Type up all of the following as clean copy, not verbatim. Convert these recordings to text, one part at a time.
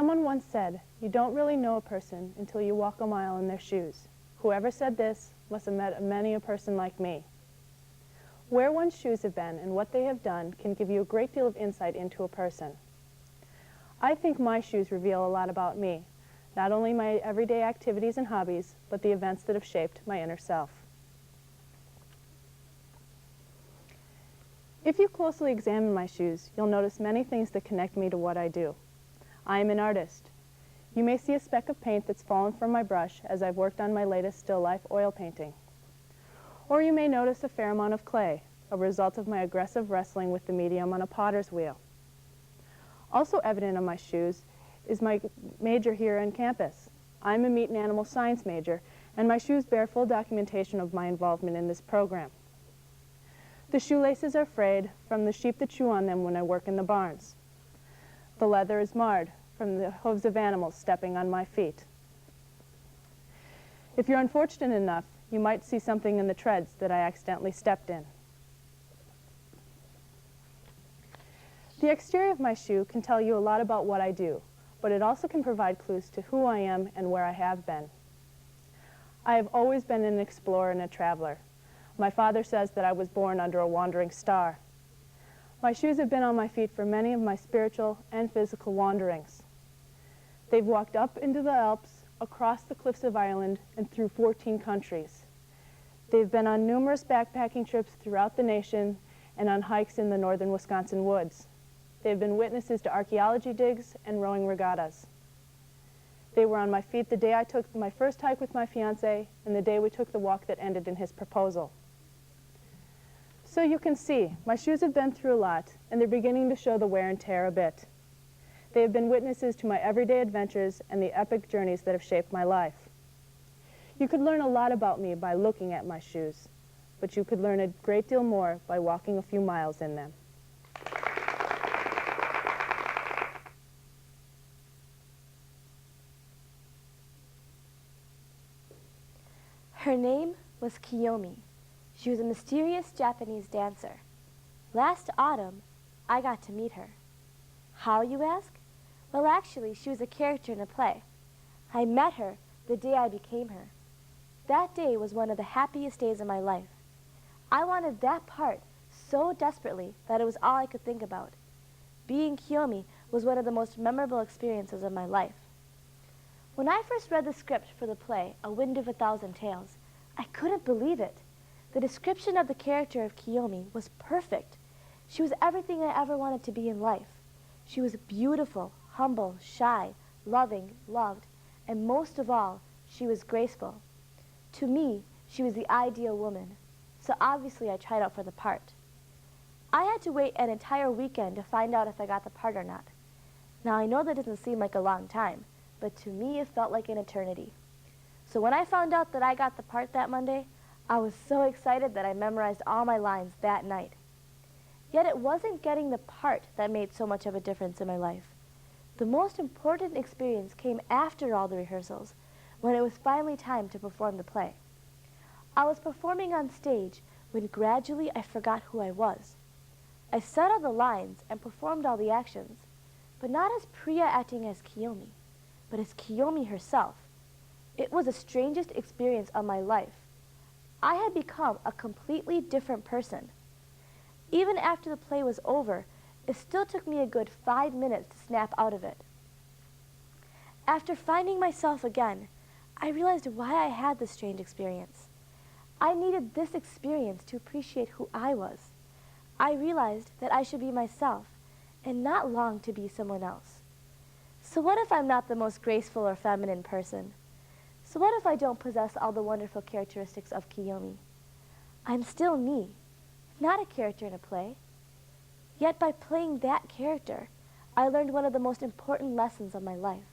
Someone once said, "You don't really know a person until you walk a mile in their shoes." Whoever said this must have met many a person like me. Where one's shoes have been and what they have done can give you a great deal of insight into a person. I think my shoes reveal a lot about me, not only my everyday activities and hobbies, but the events that have shaped my inner self. If you closely examine my shoes, you'll notice many things that connect me to what I do. I am an artist. You may see a speck of paint that's fallen from my brush as I've worked on my latest still life oil painting. Or you may notice a fair amount of clay, a result of my aggressive wrestling with the medium on a potter's wheel. Also evident on my shoes is my major here on campus. I'm a meat and animal science major, and my shoes bear full documentation of my involvement in this program. The shoelaces are frayed from the sheep that chew on them when I work in the barns. The leather is marred from the hooves of animals stepping on my feet. If you're unfortunate enough, you might see something in the treads that I accidentally stepped in. The exterior of my shoe can tell you a lot about what I do, but it also can provide clues to who I am and where I have been. I have always been an explorer and a traveler. My father says that I was born under a wandering star. My shoes have been on my feet for many of my spiritual and physical wanderings. They've walked up into the Alps, across the cliffs of Ireland, and through 14 countries. They've been on numerous backpacking trips throughout the nation and on hikes in the northern Wisconsin woods. They've been witnesses to archaeology digs and rowing regattas. They were on my feet the day I took my first hike with my fiancé and the day we took the walk that ended in his proposal. So you can see, my shoes have been through a lot, and they're beginning to show the wear and tear a bit. They have been witnesses to my everyday adventures and the epic journeys that have shaped my life. You could learn a lot about me by looking at my shoes, but you could learn a great deal more by walking a few miles in them. Her name was Kiyomi. She was a mysterious Japanese dancer. Last autumn, I got to meet her. How, you ask? Well, actually, she was a character in a play. I met her the day I became her. That day was one of the happiest days of my life. I wanted that part so desperately that it was all I could think about. Being Kiyomi was one of the most memorable experiences of my life. When I first read the script for the play, A Wind of a Thousand Tales, I couldn't believe it. The description of the character of Kiyomi was perfect. She was everything I ever wanted to be in life. She was beautiful, humble, shy, loving, loved, and most of all, she was graceful. To me, she was the ideal woman, so obviously I tried out for the part. I had to wait an entire weekend to find out if I got the part or not. Now I know that doesn't seem like a long time, but to me it felt like an eternity. So when I found out that I got the part that Monday, I was so excited that I memorized all my lines that night. Yet it wasn't getting the part that made so much of a difference in my life. The most important experience came after all the rehearsals, when it was finally time to perform the play. I was performing on stage when gradually I forgot who I was. I said all the lines and performed all the actions, but not as Priya acting as Kiyomi, but as Kiyomi herself. It was the strangest experience of my life. I had become a completely different person. Even after the play was over, it still took me a good 5 minutes to snap out of it. After finding myself again, I realized why I had this strange experience. I needed this experience to appreciate who I was. I realized that I should be myself and not long to be someone else. So what if I'm not the most graceful or feminine person? So what if I don't possess all the wonderful characteristics of Kiyomi? I'm still me, not a character in a play. Yet by playing that character, I learned one of the most important lessons of my life.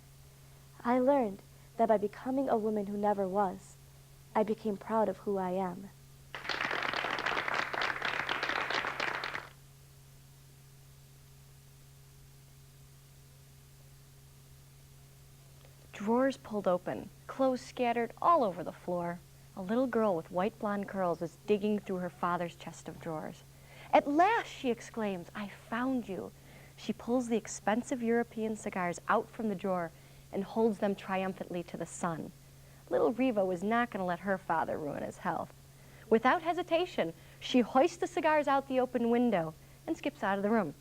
I learned that by becoming a woman who never was, I became proud of who I am. Drawers pulled open, clothes scattered all over the floor. A little girl with white blonde curls was digging through her father's chest of drawers. At last, she exclaims, I found you. she pulls the expensive European cigars out from the drawer and holds them triumphantly to the sun. Little Riva was not going to let her father ruin his health. Without hesitation, she hoists the cigars out the open window and skips out of the room.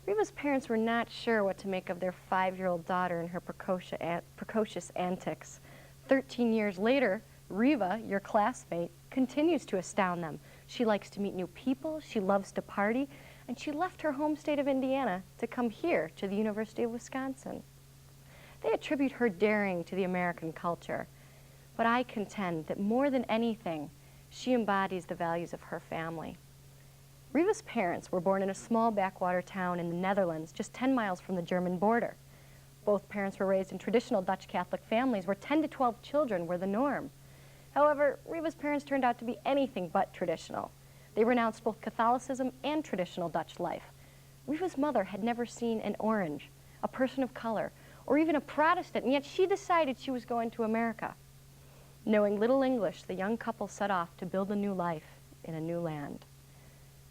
Riva's parents were not sure what to make of their 5-year-old daughter and her precocious antics. 13 years later, Riva, your classmate, continues to astound them. She likes to meet new people, she loves to party, and she left her home state of Indiana to come here to the University of Wisconsin. They attribute her daring to the American culture, but I contend that more than anything, she embodies the values of her family. Riva's parents were born in a small backwater town in the Netherlands, just 10 miles from the German border. Both parents were raised in traditional Dutch Catholic families where 10 to 12 children were the norm. However, Riva's parents turned out to be anything but traditional. They renounced both Catholicism and traditional Dutch life. Riva's mother had never seen an orange, a person of color, or even a Protestant, and yet she decided she was going to America. Knowing little English, the young couple set off to build a new life in a new land.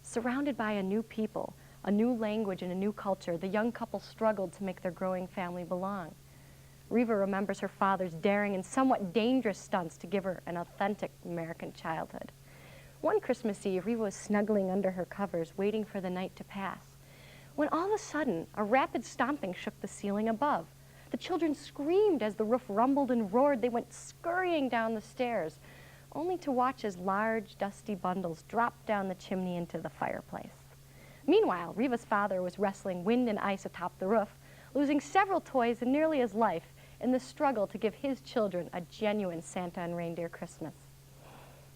Surrounded by a new people, a new language, and a new culture, the young couple struggled to make their growing family belong. Riva remembers her father's daring and somewhat dangerous stunts to give her an authentic American childhood. One Christmas Eve, Riva was snuggling under her covers, waiting for the night to pass, when all of a sudden, a rapid stomping shook the ceiling above. The children screamed as the roof rumbled and roared. They went scurrying down the stairs, only to watch as large, dusty bundles dropped down the chimney into the fireplace. Meanwhile, Riva's father was wrestling wind and ice atop the roof, losing several toys and nearly his life in the struggle to give his children a genuine Santa and reindeer Christmas.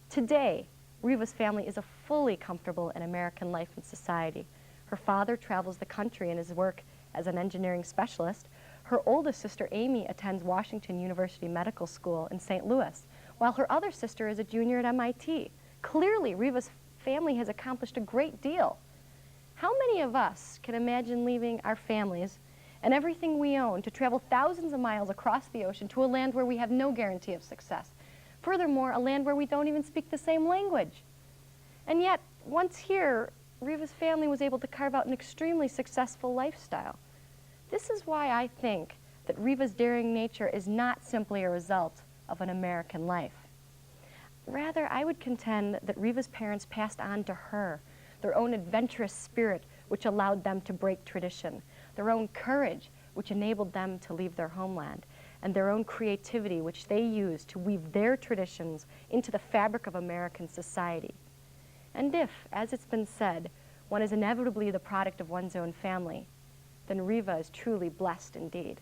Today, Riva's family is a fully comfortable in American life and society. Her father travels the country in his work as an engineering specialist. Her oldest sister, Amy, attends Washington University Medical School in St. Louis, while her other sister is a junior at MIT. Clearly, Riva's family has accomplished a great deal. How many of us can imagine leaving our families and everything we own to travel thousands of miles across the ocean to a land where we have no guarantee of success? Furthermore, a land where we don't even speak the same language. And yet, once here, Riva's family was able to carve out an extremely successful lifestyle. This is why I think that Riva's daring nature is not simply a result of an American life. Rather, I would contend that Riva's parents passed on to her their own adventurous spirit, which allowed them to break tradition, their own courage, which enabled them to leave their homeland, and their own creativity, which they used to weave their traditions into the fabric of American society. And if, as it's been said, one is inevitably the product of one's own family, then Riva is truly blessed indeed.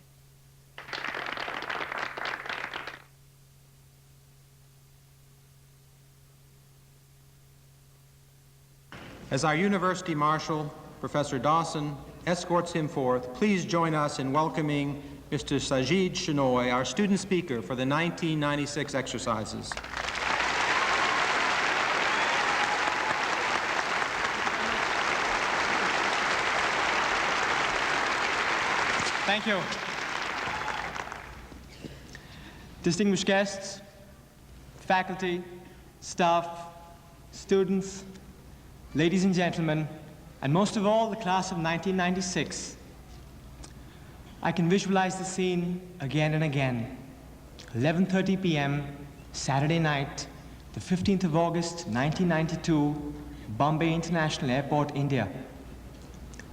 As our University Marshal, Professor Dawson, escorts him forth, please join us in welcoming Mr. Sajid Shenoy, our student speaker for the 1996 exercises. Thank you. Distinguished guests, faculty, staff, students, ladies and gentlemen, and most of all, the class of 1996. I can visualize the scene again and again. 11:30 p.m., Saturday night, the 15th of August, 1992, Bombay International Airport, India.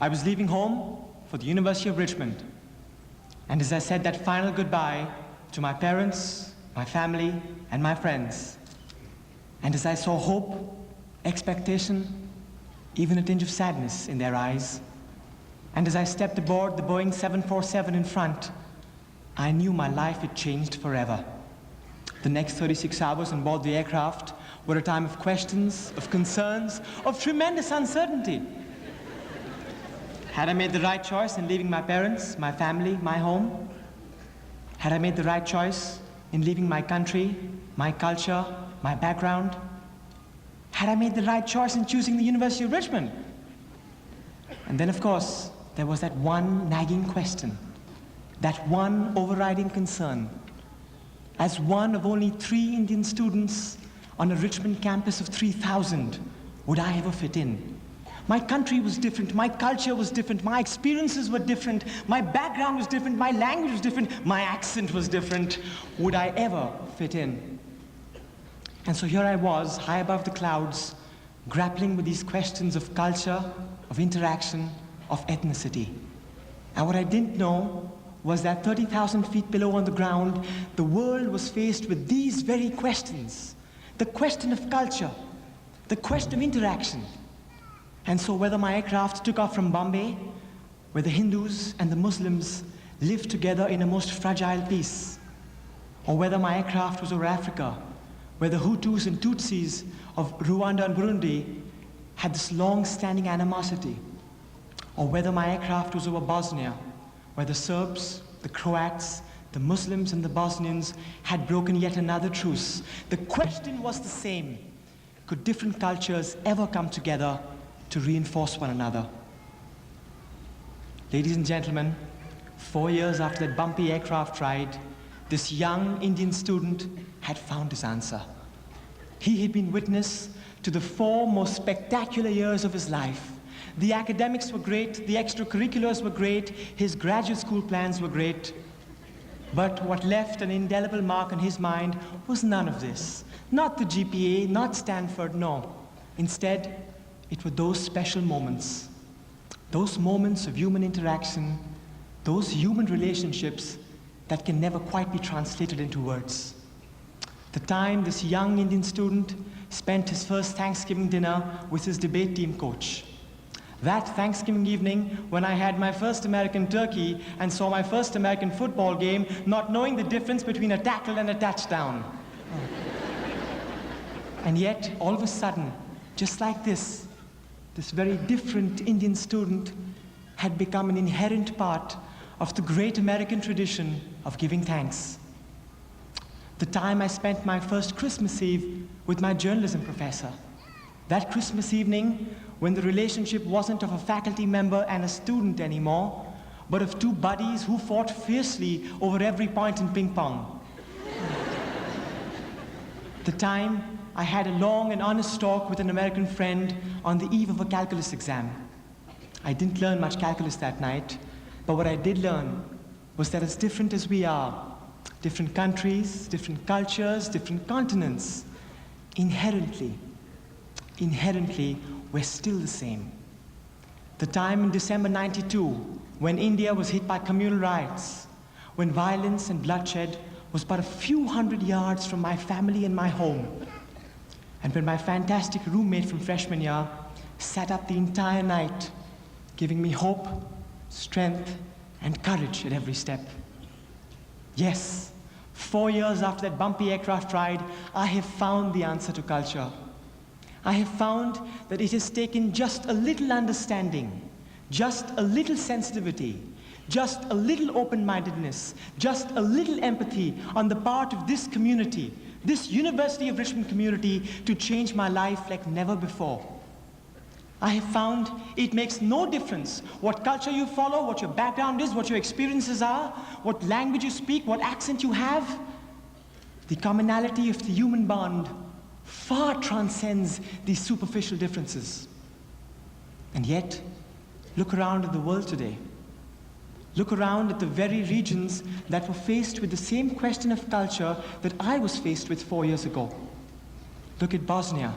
I was leaving home for the University of Richmond. And as I said that final goodbye to my parents, my family, and my friends, and as I saw hope, expectation, even a tinge of sadness in their eyes, and as I stepped aboard the Boeing 747 in front, I knew my life had changed forever. The next 36 hours on board the aircraft were a time of questions, of concerns, of tremendous uncertainty. Had I made the right choice in leaving my parents, my family, my home? Had I made the right choice in leaving my country, my culture, my background? Had I made the right choice in choosing the University of Richmond? And then, of course, there was that one nagging question, that one overriding concern. As one of only 3 Indian students on a Richmond campus of 3,000, would I ever fit in? My country was different, my culture was different, my experiences were different, my background was different, my language was different, my accent was different. Would I ever fit in? And so here I was, high above the clouds, grappling with these questions of culture, of interaction, of ethnicity. And what I didn't know was that 30,000 feet below on the ground, the world was faced with these very questions. The question of culture, the question of interaction. And so whether my aircraft took off from Bombay, where the Hindus and the Muslims lived together in a most fragile peace, or whether my aircraft was over Africa, where the Hutus and Tutsis of Rwanda and Burundi had this long-standing animosity, or whether my aircraft was over Bosnia, where the Serbs, the Croats, the Muslims and the Bosnians had broken yet another truce. The question was the same. Could different cultures ever come together to reinforce one another? Ladies and gentlemen, 4 years after that bumpy aircraft ride, this young Indian student had found his answer. He had been witness to the 4 most spectacular years of his life. The academics were great, the extracurriculars were great, his graduate school plans were great. But what left an indelible mark on his mind was none of this. Not the GPA, not Stanford, no. Instead, it were those special moments. Those moments of human interaction, those human relationships that can never quite be translated into words. The time this young Indian student spent his first Thanksgiving dinner with his debate team coach. That Thanksgiving evening, when I had my first American turkey and saw my first American football game, not knowing the difference between a tackle and a touchdown. And yet, all of a sudden, just like this very different Indian student had become an inherent part of the great American tradition of giving thanks. The time I spent my first Christmas Eve with my journalism professor. That Christmas evening, when the relationship wasn't of a faculty member and a student anymore, but of 2 buddies who fought fiercely over every point in ping pong. The time I had a long and honest talk with an American friend on the eve of a calculus exam. I didn't learn much calculus that night, but what I did learn was that as different as we are, different countries, different cultures, different continents, inherently, we're still the same. The time in December '92, when India was hit by communal riots, when violence and bloodshed was but a few hundred yards from my family and my home, and when my fantastic roommate from freshman year sat up the entire night, giving me hope, strength, and courage at every step. Yes, 4 years after that bumpy aircraft ride, I have found the answer to culture. I have found that it has taken just a little understanding, just a little sensitivity, just a little open-mindedness, just a little empathy on the part of this community, this University of Richmond community, to change my life like never before. I have found it makes no difference what culture you follow, what your background is, what your experiences are, what language you speak, what accent you have. The commonality of the human bond far transcends these superficial differences. And yet, look around at the world today. Look around at the very regions that were faced with the same question of culture that I was faced with 4 years ago. Look at Bosnia,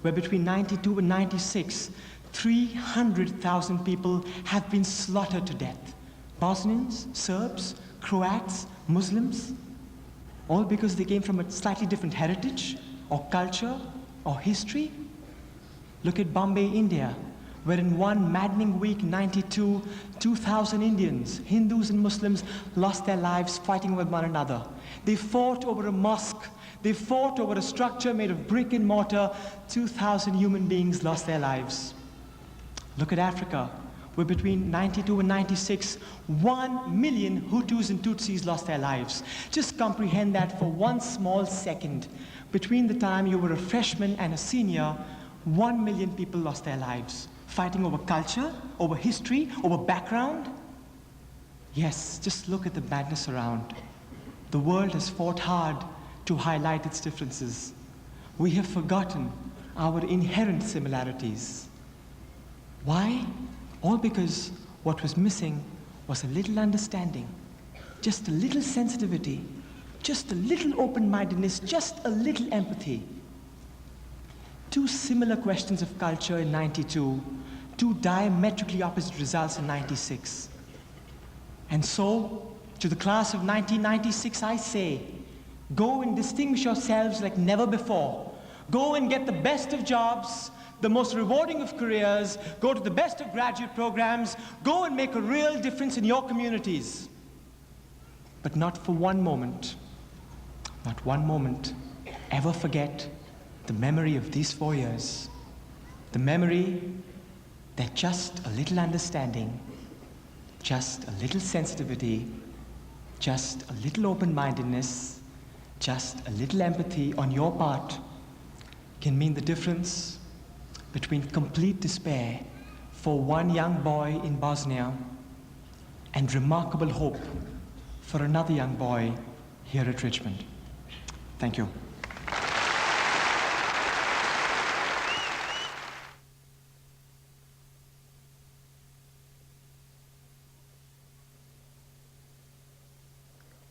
where between '92 and '96, 300,000 people have been slaughtered to death. Bosnians, Serbs, Croats, Muslims, all because they came from a slightly different heritage, or culture, or history. Look at Bombay, India, where in one maddening week in '92, 2,000 Indians, Hindus and Muslims, lost their lives fighting with one another. They fought over a mosque. They fought over a structure made of brick and mortar. 2,000 human beings lost their lives. Look at Africa, where between '92 and '96, 1 million Hutus and Tutsis lost their lives. Just comprehend that for one small second. Between the time you were a freshman and a senior, 1 million people lost their lives, fighting over culture, over history, over background. Yes, just look at the madness around. The world has fought hard to highlight its differences. We have forgotten our inherent similarities. Why? All because what was missing was a little understanding, just a little sensitivity, just a little open-mindedness, just a little empathy. Two similar questions of culture in 92, two diametrically opposite results in 96. And so, to the class of 1996, I say, go and distinguish yourselves like never before. Go and get the best of jobs, the most rewarding of careers, go to the best of graduate programs, go and make a real difference in your communities. But not for one moment, ever forget the memory of these 4 years. The memory that just a little understanding, just a little sensitivity, just a little open-mindedness, just a little empathy on your part can mean the difference between complete despair for one young boy in Bosnia and remarkable hope for another young boy here at Richmond. Thank you.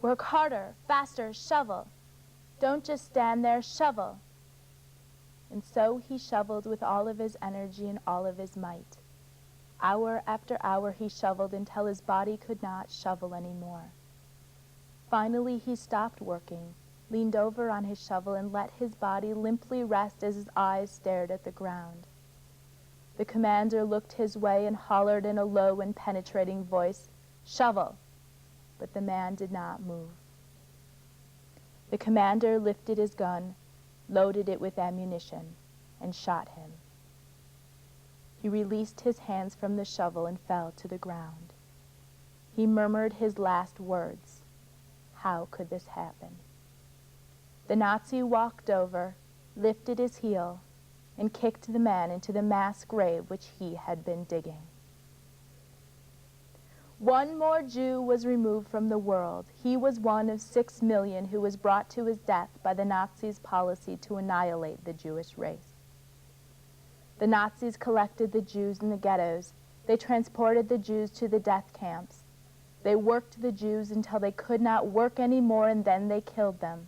Work harder, faster, shovel. Don't just stand there, shovel. And so he shoveled with all of his energy and all of his might. Hour after hour he shoveled until his body could not shovel anymore. Finally he stopped working, leaned over on his shovel and let his body limply rest as his eyes stared at the ground. The commander looked his way and hollered in a low and penetrating voice, "Shovel!" But the man did not move. The commander lifted his gun, loaded it with ammunition, and shot him. He released his hands from the shovel and fell to the ground. He murmured his last words. How could this happen? The Nazi walked over, lifted his heel, and kicked the man into the mass grave which he had been digging. One more Jew was removed from the world. He was one of 6 million who was brought to his death by the Nazis' policy to annihilate the Jewish race. The Nazis collected the Jews in the ghettos. They transported the Jews to the death camps. They worked the Jews until they could not work anymore, and then they killed them.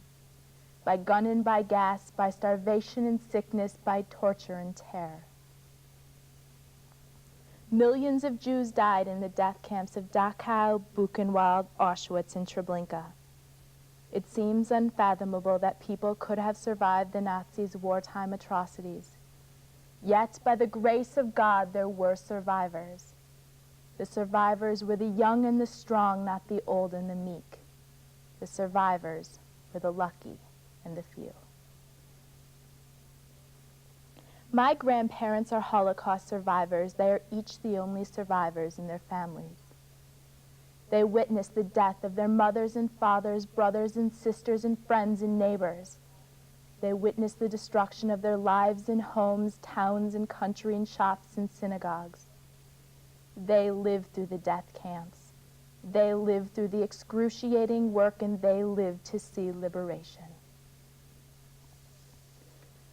By gun and by gas, by starvation and sickness, by torture and terror. Millions of Jews died in the death camps of Dachau, Buchenwald, Auschwitz, and Treblinka. It seems unfathomable that people could have survived the Nazis' wartime atrocities. Yet, by the grace of God, there were survivors. The survivors were the young and the strong, not the old and the meek. The survivors were the lucky and the few. My grandparents are Holocaust survivors. They are each the only survivors in their families. They witnessed the death of their mothers and fathers, brothers and sisters and friends and neighbors. They witnessed the destruction of their lives and homes, towns and country and shops and synagogues. They lived through the death camps. They lived through the excruciating work, and they lived to see liberation.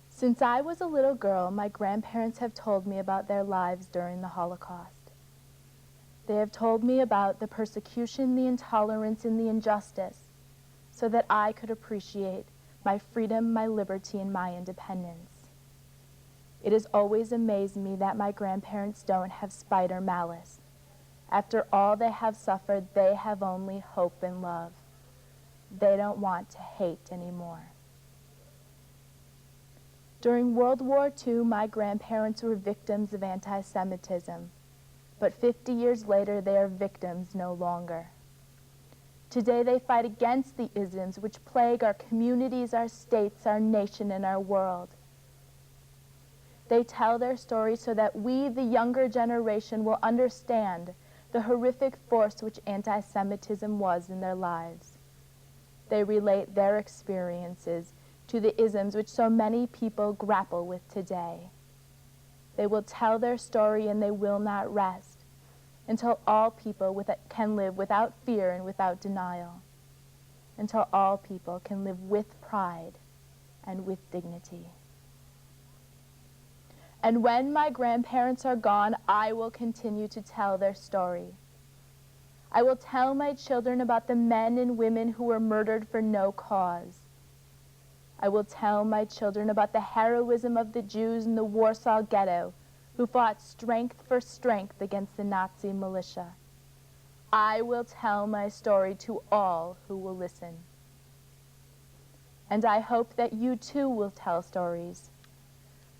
Since I was a little girl, my grandparents have told me about their lives during the Holocaust. They have told me about the persecution, the intolerance, and the injustice, so that I could appreciate my freedom, my liberty, and my independence. It has always amazed me that my grandparents don't have spite or malice. After all they have suffered, they have only hope and love. They don't want to hate anymore. During World War II, my grandparents were victims of anti-Semitism, but 50 years later, they are victims no longer. Today, they fight against the isms which plague our communities, our states, our nation, and our world. They tell their story so that we, the younger generation, will understand the horrific force which anti-Semitism was in their lives. They relate their experiences to the isms which so many people grapple with today. They will tell their story, and they will not rest until all people can live without fear and without denial, until all people can live with pride and with dignity. And when my grandparents are gone, I will continue to tell their story. I will tell my children about the men and women who were murdered for no cause. I will tell my children about the heroism of the Jews in the Warsaw Ghetto who fought strength for strength against the Nazi militia. I will tell my story to all who will listen. And I hope that you too will tell stories.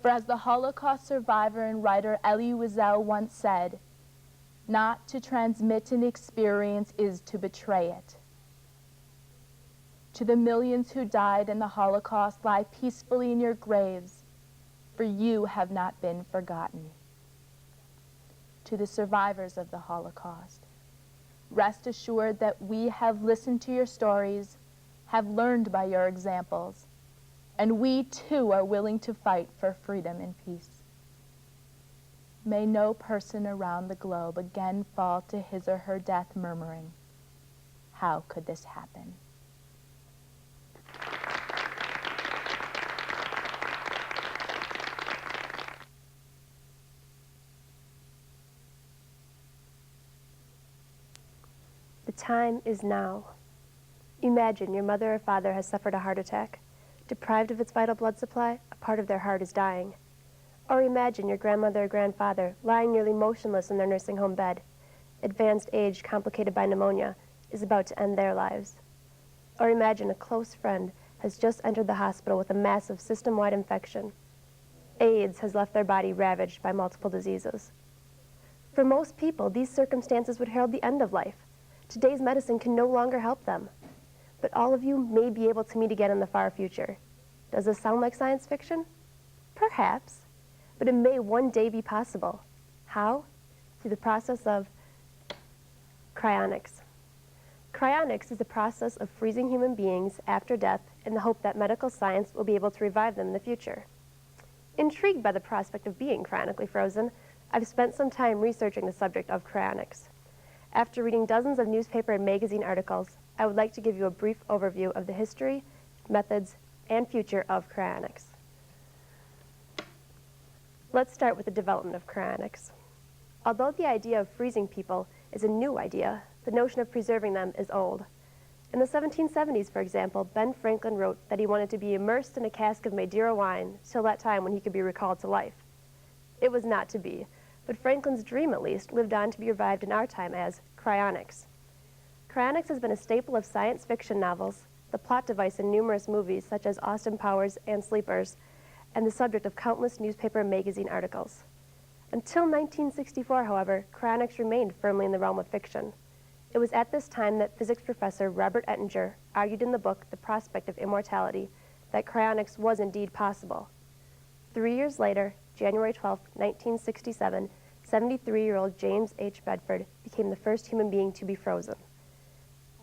For as the Holocaust survivor and writer Elie Wiesel once said, not to transmit an experience is to betray it. To the millions who died in the Holocaust, lie peacefully in your graves, for you have not been forgotten. To the survivors of the Holocaust, rest assured that we have listened to your stories, have learned by your examples, and we too are willing to fight for freedom and peace. May no person around the globe again fall to his or her death murmuring, how could this happen? The time is now. Imagine your mother or father has suffered a heart attack. Deprived of its vital blood supply, a part of their heart is dying. Or imagine your grandmother or grandfather lying nearly motionless in their nursing home bed. Advanced age complicated by pneumonia is about to end their lives. Or imagine a close friend has just entered the hospital with a massive system-wide infection. AIDS has left their body ravaged by multiple diseases. For most people, these circumstances would herald the end of life. Today's medicine can no longer help them. But all of you may be able to meet again in the far future. Does this sound like science fiction? Perhaps, but it may one day be possible. How? Through the process of cryonics. Cryonics is the process of freezing human beings after death in the hope that medical science will be able to revive them in the future. Intrigued by the prospect of being cryonically frozen, I've spent some time researching the subject of cryonics. After reading dozens of newspaper and magazine articles, I would like to give you a brief overview of the history, methods, and future of cryonics. Let's start with the development of cryonics. Although the idea of freezing people is a new idea, the notion of preserving them is old. In the 1770s, for example, Ben Franklin wrote that he wanted to be immersed in a cask of Madeira wine till that time when he could be recalled to life. It was not to be, but Franklin's dream, at least, lived on to be revived in our time as cryonics. Cryonics has been a staple of science fiction novels, the plot device in numerous movies such as Austin Powers and Sleepers, and the subject of countless newspaper and magazine articles. Until 1964, however, cryonics remained firmly in the realm of fiction. It was at this time that physics professor Robert Ettinger argued in the book The Prospect of Immortality that cryonics was indeed possible. 3 years later, January 12, 1967, 73-year-old James H. Bedford became the first human being to be frozen.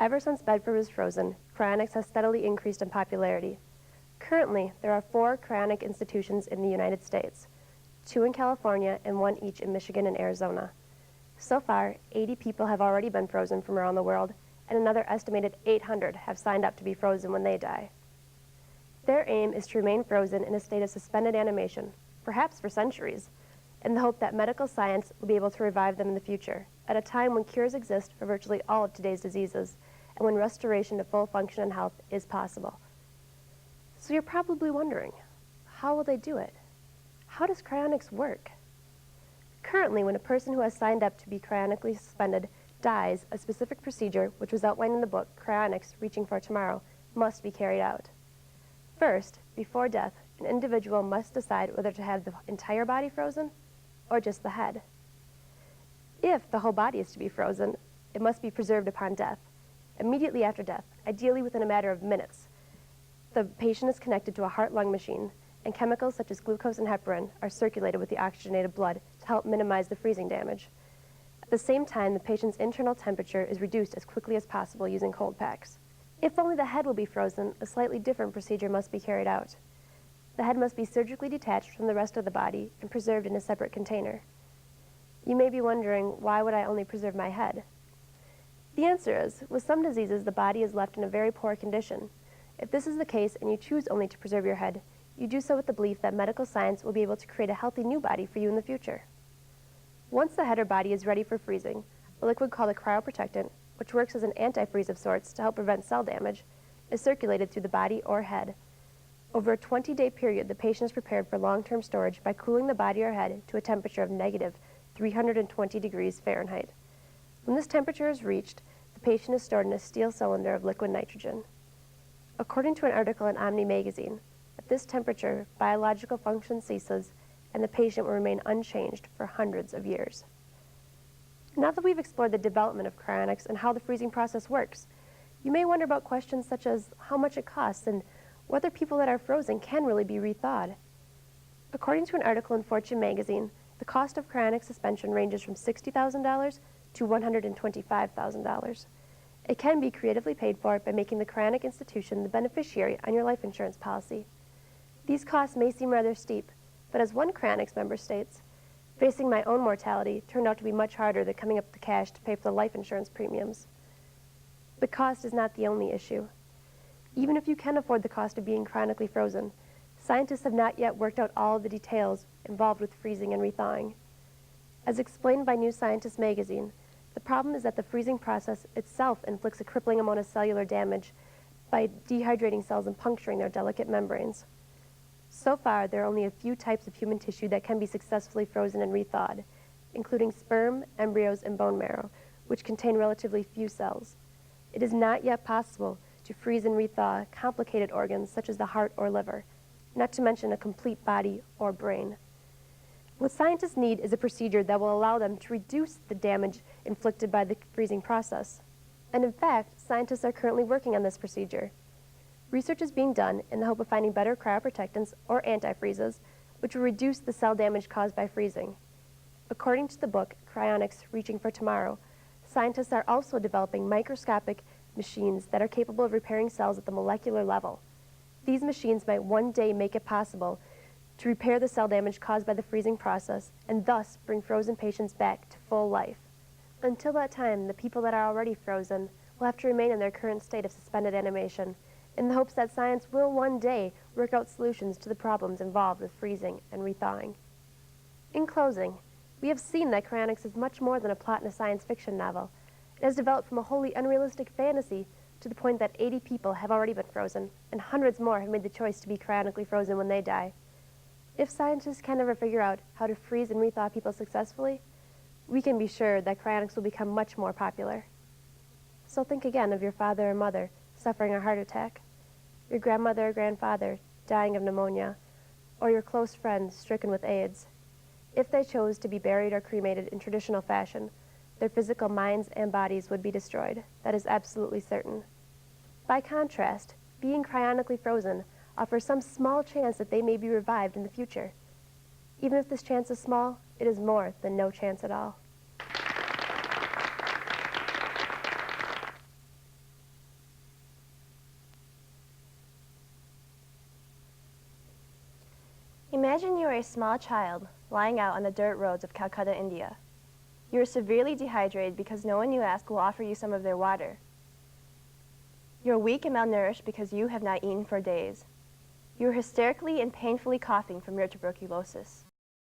Ever since Bedford was frozen, cryonics has steadily increased in popularity. Currently, there are 4 cryonic institutions in the United States, 2 in California and 1 each in Michigan and Arizona. So far, 80 people have already been frozen from around the world, and another estimated 800 have signed up to be frozen when they die. Their aim is to remain frozen in a state of suspended animation, perhaps for centuries, in the hope that medical science will be able to revive them in the future, at a time when cures exist for virtually all of today's diseases, and when restoration to full function and health is possible. So you're probably wondering, how will they do it? How does cryonics work? Currently, when a person who has signed up to be cryonically suspended dies, a specific procedure, which was outlined in the book Cryonics, Reaching for Tomorrow, must be carried out. First, before death, an individual must decide whether to have the entire body frozen or just the head. If the whole body is to be frozen, it must be preserved upon death. Immediately after death, ideally within a matter of minutes, the patient is connected to a heart-lung machine, and chemicals such as glucose and heparin are circulated with the oxygenated blood to help minimize the freezing damage. At the same time, the patient's internal temperature is reduced as quickly as possible using cold packs. If only the head will be frozen, a slightly different procedure must be carried out. The head must be surgically detached from the rest of the body and preserved in a separate container. You may be wondering, why would I only preserve my head? The answer is, with some diseases, the body is left in a very poor condition. If this is the case and you choose only to preserve your head, you do so with the belief that medical science will be able to create a healthy new body for you in the future. Once the head or body is ready for freezing, a liquid called a cryoprotectant, which works as an antifreeze of sorts to help prevent cell damage, is circulated through the body or head. Over a 20-day period, the patient is prepared for long-term storage by cooling the body or head to a temperature of negative 320 degrees Fahrenheit. When this temperature is reached, the patient is stored in a steel cylinder of liquid nitrogen. According to an article in Omni magazine, at this temperature, biological function ceases and the patient will remain unchanged for hundreds of years. Now that we've explored the development of cryonics and how the freezing process works, you may wonder about questions such as how much it costs and whether people that are frozen can really be rethawed. According to an article in Fortune magazine, the cost of cryonic suspension ranges from $60,000 to $125,000. It can be creatively paid for by making the cryonic institution the beneficiary on your life insurance policy. These costs may seem rather steep, but as one cryonics member states, facing my own mortality turned out to be much harder than coming up with the cash to pay for the life insurance premiums. The cost is not the only issue. Even if you can afford the cost of being cryonically frozen, scientists have not yet worked out all of the details involved with freezing and rethawing. As explained by New Scientist magazine, the problem is that the freezing process itself inflicts a crippling amount of cellular damage by dehydrating cells and puncturing their delicate membranes. So far, there are only a few types of human tissue that can be successfully frozen and rethawed, including sperm, embryos, and bone marrow, which contain relatively few cells. It is not yet possible to freeze and rethaw complicated organs such as the heart or liver, not to mention a complete body or brain. What scientists need is a procedure that will allow them to reduce the damage inflicted by the freezing process. And in fact, scientists are currently working on this procedure. Research is being done in the hope of finding better cryoprotectants or antifreezes, which will reduce the cell damage caused by freezing. According to the book, Cryonics, Reaching for Tomorrow, scientists are also developing microscopic machines that are capable of repairing cells at the molecular level. These machines might one day make it possible to repair the cell damage caused by the freezing process and thus bring frozen patients back to full life. Until that time, the people that are already frozen will have to remain in their current state of suspended animation in the hopes that science will one day work out solutions to the problems involved with freezing and rethawing. In closing, we have seen that cryonics is much more than a plot in a science fiction novel. It has developed from a wholly unrealistic fantasy to the point that 80 people have already been frozen, and hundreds more have made the choice to be cryonically frozen when they die. If scientists can ever figure out how to freeze and rethaw people successfully, we can be sure that cryonics will become much more popular. So think again of your father or mother suffering a heart attack, your grandmother or grandfather dying of pneumonia, or your close friend stricken with AIDS. If they chose to be buried or cremated in traditional fashion, their physical minds and bodies would be destroyed. That is absolutely certain. By contrast, being cryonically frozen offers some small chance that they may be revived in the future. Even if this chance is small, it is more than no chance at all. Imagine you are a small child lying out on the dirt roads of Calcutta, India. You are severely dehydrated because no one you ask will offer you some of their water. You are weak and malnourished because you have not eaten for days. You are hysterically and painfully coughing from your tuberculosis.